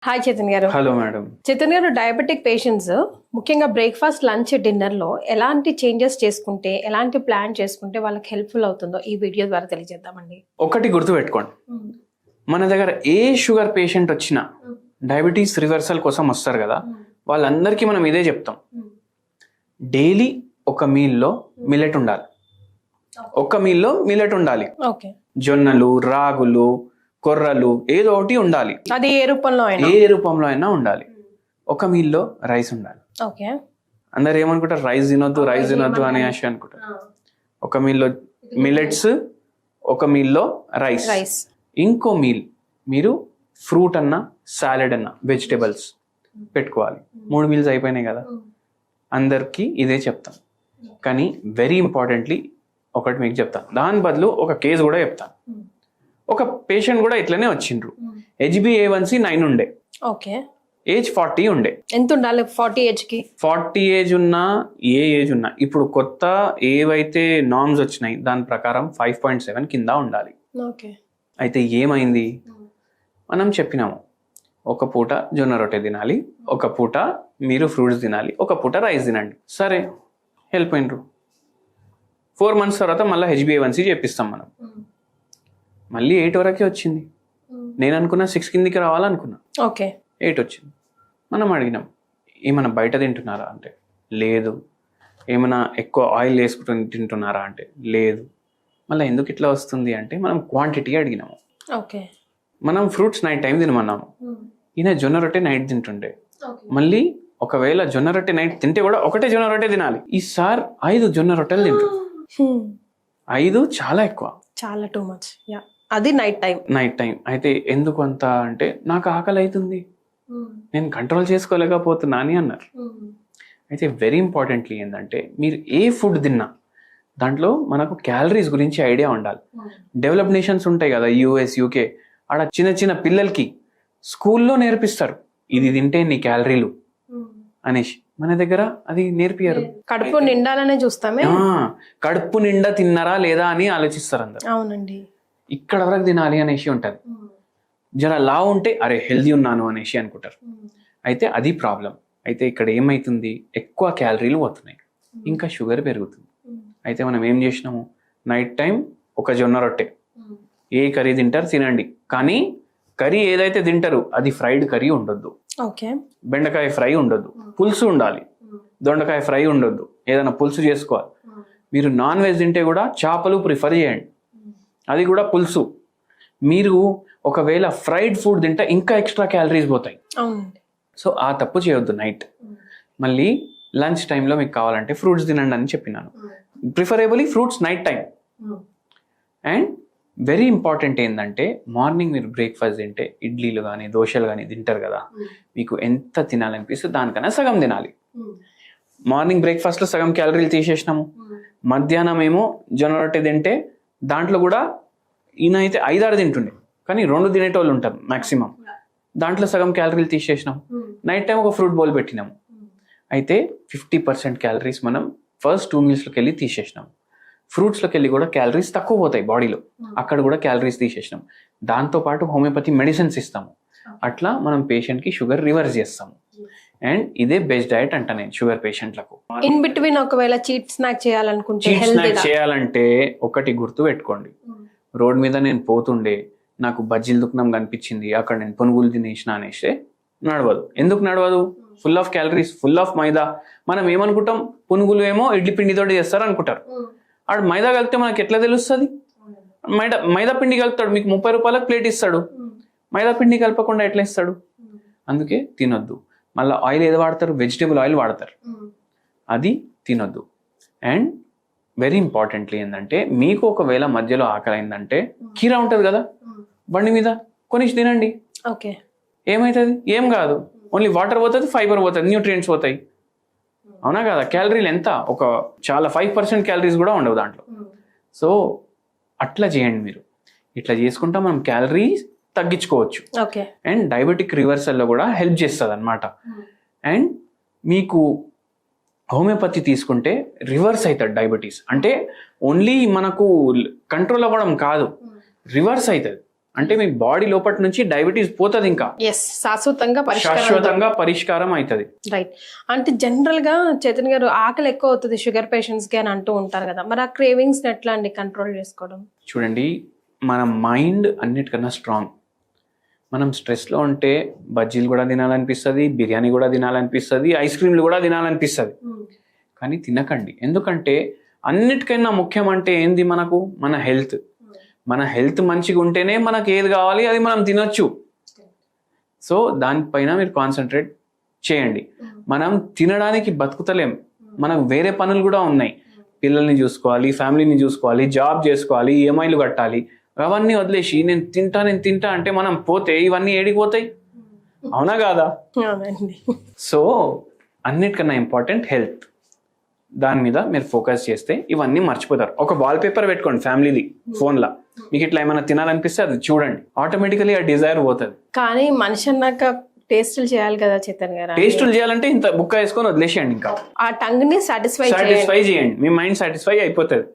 Hi Chaitanya గారు. Hello madam. Chaitanya గారు, diabetic patients ముఖ్యంగా బ్రేక్ఫాస్ట్, లంచ్, డిన్నర్ లో ఎలాంటి చేంజెస్ చేసుకుంటే, ఎలాంటి ప్లాన్ చేసుకుంటే వాళ్ళకి హెల్ప్ఫుల్ అవుతుందో ఈ వీడియో ద్వారా తెలియజేద్దామండి. ఒకటి గుర్తుపెట్టుకోండి, మన దగ్గర ఏ షుగర్ పేషెంట్ వచ్చినా డయాబెటీస్ రివర్సల్ కోసం వస్తారు కదా, వాళ్ళందరికీ మనం ఇదే చెప్తాం. డైలీ ఒక మీల్లో మిల్లెట్ ఉండాలి. ఒక మీల్లో మిల్లెట్ ఉండాలి. ఓకే. జొన్నలు, రాగులు, కొర్రలు ఏదో ఒకటి ఉండాలి. అది ఏ రూపంలో అయినా ఉండాలి. ఒక మీల్లో రైస్ ఉండాలి. ఓకే. అందరు ఏమనుకుంటారు, రైస్ తినొద్దు అని ఆశ అనుకుంటారు. ఒక మీల్లో మిల్లెట్స్, ఒక మీల్లో రైస్. ఇంకో మీల్ మీరు ఫ్రూట్ అన్నా, సాలెడ్ అన్నా, వెజిటేబుల్స్ పెట్టుకోవాలి. 3 మీల్స్ అయిపోయినాయి కదా. అందరికీ ఇదే చెప్తాం. కానీ వెరీ ఇంపార్టెంట్లీ ఒకటి మీకు చెప్తాను, దాని బదులు ఒక కేసు కూడా చెప్తాను. ఒక పేషెంట్ కూడా ఇట్లనే వచ్చిండ్రు. HbA1c 9 ఉండే. ఓకే. ఏజ్ 40 ఉండే. ఎంత ఉండాలి 40 ఏజ్ కి? 40 ఏజ్ ఉన్నా, ఏ ఏజ్ ఉన్నా, ఇప్పుడు కొత్త ఏవైతే నార్మ్స్ వచ్చినాయి దాని ప్రకారం 5.7 కింద ఉండాలి. ఓకే. అయితే ఏమైంది, మనం చెప్పినాము ఒక పూట జొన్న రొట్టె తినాలి, ఒక పూట మీరు ఫ్రూట్స్ తినాలి, ఒక పూట రైస్ తినండి. సరే, హెల్ప్ అయినరు. 4 months తర్వాత మళ్ళీ HbA1c చెప్పిస్తాం మనం. మళ్ళీ 8 వరకే వచ్చింది. నేను అనుకున్నా 6 కిందికి రావాలనుకున్నా. ఓకే. 8 వచ్చింది. మనం అడిగినాం, ఏమైనా బయట తింటున్నారా అంటే లేదు. ఏమైనా ఎక్కువ ఆయిల్ వేసుకుంటూ తింటున్నారా అంటే లేదు. మళ్ళీ ఎందుకు ఇట్లా వస్తుంది అంటే మనం క్వాంటిటీ అడిగినాము. ఓకే. మనం ఫ్రూట్స్ నైట్ టైం తినమన్నాము. ఈయన జొన్న రొట్టె నైట్ తింటుండే. మళ్ళీ ఒకవేళ జొన్న రొట్టె నైట్ తింటే కూడా ఒకటే జొన్న రొట్టె తినాలి. ఈసారి 5 జొన్న రొట్టెలు తింటారు. 5 చాలా ఎక్కువ, చాలా టూ మచ్. యా, అది నైట్ టైం. అయితే ఎందుకు అంత అంటే నాకు ఆకలి అవుతుంది, నేను కంట్రోల్ చేసుకోలేకపోతున్నా అని అన్నారు. అయితే వెరీ ఇంపార్టెంట్లీ ఏంటంటే మీరు ఏ ఫుడ్ తిన్నా దాంట్లో మనకు క్యాలరీస్ గురించి ఐడియా ఉండాలి. డెవలప్ నేషన్స్ ఉంటాయి కదా, US, UK, ఆడ చిన్న చిన్న పిల్లలకి స్కూల్లో నేర్పిస్తారు ఇది తింటే నీ క్యాలరీలు అనేసి. మన దగ్గర అది నేర్పియారు. కడుపు నిండాలనే చూస్తామే. కడుపు నిండా తిన్నారా లేదా అని ఆలోచిస్తారు అందరు. అవునండి. ఇక్కడ వరకు తినాలి అనేసి ఉంటది. జర లా ఉంటే అరే హెల్దీ ఉన్నాను అనేసి అనుకుంటారు. అయితే అది ప్రాబ్లం. అయితే ఇక్కడ ఏమైతుంది, ఎక్కువ క్యాలరీలు పోతున్నాయి, ఇంకా షుగర్ పెరుగుతుంది. అయితే మనం ఏం చేసినాము, నైట్ టైం ఒక జొన్న రొట్టె, ఏ కర్రీ తింటారు తినండి, కానీ కర్రీ ఏదైతే తింటారు అది ఫ్రైడ్ కర్రీ ఉండొద్దు. ఓకే. బెండకాయ ఫ్రై ఉండొద్దు, పులుసు ఉండాలి. దొండకాయ ఫ్రై ఉండొద్దు, ఏదైనా పులుసు చేసుకోవాలి. మీరు నాన్ వెజ్ తింటే కూడా చేపలు ప్రిఫర్ చేయండి, అది కూడా పులుసు. మీరు ఒకవేళ ఫ్రైడ్ ఫుడ్ తింటే ఇంకా ఎక్స్ట్రా క్యాలరీస్ పోతాయి. సో ఆ తప్పు చేయొద్దు నైట్. మళ్ళీ లంచ్ టైంలో మీకు కావాలంటే ఫ్రూట్స్ తినండి అని చెప్పినాను. Preferably fruits night time. And very important ఏంటంటే మార్నింగ్ మీరు బ్రేక్ఫాస్ట్ తింటే ఇడ్లీలు కానీ దోశలు కానీ తింటారు కదా, మీకు ఎంత తినాలనిపిస్తే దానికన్నా సగం తినాలి. మార్నింగ్ బ్రేక్ఫాస్ట్లో సగం క్యాలరీలు తీసేసినాము. మధ్యాహ్నం ఏమో జొన్న రొట్టె తింటే దాంట్లో కూడా ఈయన అయితే 5-6 తింటుండే, కానీ 2 తినేటోళ్ళు ఉంటారు మ్యాక్సిమం. దాంట్లో సగం క్యాలరీలు తీసేసినాము. నైట్ టైం ఒక ఫ్రూట్ బౌల్ పెట్టినాము. అయితే 50% క్యాలరీస్ మనం ఫస్ట్ 2 మీల్స్లోకి వెళ్ళి తీసేసినాము. ఫ్రూట్స్లోకి వెళ్ళి కూడా క్యాలరీస్ తక్కువ పోతాయి బాడీలో, అక్కడ కూడా క్యాలరీస్ తీసేసినాం. దాంతోపాటు హోమియోపతి మెడిసిన్స్ ఇస్తాము. అట్లా మనం పేషెంట్కి షుగర్ రివర్స్ చేస్తాము. అండ్ ఇదే బెస్ట్ డయట్ అంట నేను షుగర్ పేషెంట్లకు. ఇన్ బిట్వీన్ ఒకవేళ చీట్ స్నాక్ చేయాలనుకుంటే, చీట్ స్నాక్ చేయాలంటే ఒకటి గుర్తు పెట్టుకోండి, రోడ్ మీద నేను పోతుండే నాకు బజ్జీలు దుకాణం కనిపించింది, అక్కడ నేను పునుగులు తినేసిన అనేస్తే నడవదు. ఎందుకు నడవదు? Full of calories, full of maida. మనం ఏమనుకుంటాం, పునుగులు ఏమో ఇడ్లీ పిండితోటి చేస్తారు అనుకుంటారు. ఆడు మైదా కలిపితే మనకి ఎట్లా తెలుస్తుంది? మైదా పిండి కలుపుతాడు, మీకు 30 రూపాయలకు ప్లేట్ ఇస్తాడు. మైదా పిండి కలపకుండా ఎట్లా ఇస్తాడు? అందుకే తినొద్దు. మళ్ళీ ఆయిల్ ఏది వాడతారు? వెజిటేబుల్ ఆయిల్ వాడతారు, అది తినొద్దు. అండ్ వెరీ ఇంపార్టెంట్లీ ఏంటంటే మీకు ఒకవేళ మధ్యలో ఆకలి అయిందంటే కీరా ఉంటుంది కదా బండి మీద, కొనిసి తినండి. ఓకే. ఏమవుతుంది? ఏం కాదు, ఓన్లీ వాటర్ పోతుంది, ఫైబర్ పోతుంది, న్యూట్రియంట్స్ పోతాయి. అవునా కదా? క్యాలరీలు ఎంత, ఒక చాలా 5% క్యాలరీస్ కూడా ఉండవు దాంట్లో. సో అట్లా చేయండి మీరు. ఇట్లా చేసుకుంటా మనం క్యాలరీస్ తగ్గించుకోవచ్చు. అండ్ డయాబెటిక్ రివర్సల్లో కూడా హెల్ప్ చేస్తుంది అనమాట. అండ్ మీకు హోమియోపతి తీసుకుంటే రివర్స్ అవుతుంది డయాబెటీస్. అంటే ఓన్లీ మనకు కంట్రోల్ అవ్వడం కాదు, రివర్స్ అవుతుంది. అంటే మీ బాడీ లోపటి నుంచి డయాబెటీస్ పోతుంది, ఇంకా ఎస్, శాశ్వతంగా పరిష్కారం. శాశ్వతంగా పరిష్కారం అవుతుంది. రైట్. అంటే జనరల్ గా చైతన్య గారు ఆకలి ఎక్కువ అవుతుంది షుగర్ పేషెంట్స్ కి అని అంటూ ఉంటారు కదా, మరి ఆ క్రేవింగ్స్ ఎట్లా అండి కంట్రోల్ చేసుకోవడం? చూడండి, మన మైండ్ అన్నిటికన్నా స్ట్రాంగ్. మనం స్ట్రెస్లో ఉంటే బజ్జీలు కూడా తినాలనిపిస్తుంది, బిర్యానీ కూడా తినాలనిపిస్తుంది, ఐస్ క్రీమ్లు కూడా తినాలనిపిస్తుంది. కానీ తినకండి. ఎందుకంటే అన్నిటికైనా ముఖ్యం అంటే ఏంది మనకు? మన హెల్త్. మన హెల్త్ మంచిగా ఉంటేనే మనకు ఏది కావాలి అది మనం తినొచ్చు. సో దానిపైన మీరు కాన్సన్ట్రేట్ చేయండి. మనం తినడానికి బతుకుతలేం, మనకు వేరే పనులు కూడా ఉన్నాయి. పిల్లల్ని చూసుకోవాలి, ఫ్యామిలీని చూసుకోవాలి, జాబ్ చేసుకోవాలి, ఈఎంఐలు కట్టాలి. అవన్నీ వదిలేసి నేను తింటా అంటే మనం పోతే ఇవన్నీ ఏడిపోతాయి, అవునా కాదా? సో అన్నిటికన్నా ఇంపార్టెంట్ హెల్త్. దాని మీద మీరు ఫోకస్ చేస్తే ఇవన్నీ మర్చిపోతారు. ఒక వాల్ పేపర్ పెట్టుకోండి ఫ్యామిలీది ఫోన్లో, మీకు ఇట్లా ఏమైనా తినాలనిపిస్తే అది చూడండి, ఆటోమేటికలీ ఆ డిజైర్ పోతుంది. కానీ మనిషి అన్నాక టేస్టులు చేయాలి కదా చైతన్య గారు. టేస్టులు చేయాలంటే ఇంత బుక్క వేసుకొని వదిలేసేయండి. ఇంకా ఆ టంగ్ ని సాటిస్ఫై చేయండి. మీ మైండ్ సాటిస్ఫై అయిపోతుంది.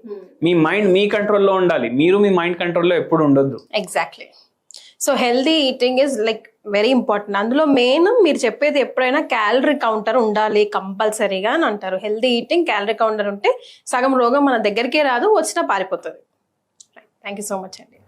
మీ మైండ్ మీ కంట్రోల్లో ఉండాలి, మీరు మీ మైండ్ కంట్రోల్లో ఎప్పుడు ఉండొద్దు. Exactly. So healthy eating is like very important. అందులో మెయిన్ మీరు చెప్పేది ఎప్పుడైనా క్యాలరీ కౌంటర్ ఉండాలి కంపల్సరీగా అని అంటారు. హెల్దీ ఈటింగ్, క్యాలరీ కౌంటర్ ఉంటే సగం రోగం మన దగ్గరికే రాదు, వచ్చినా పారిపోతుంది. థ్యాంక్ యూ సో మచ్ అండి.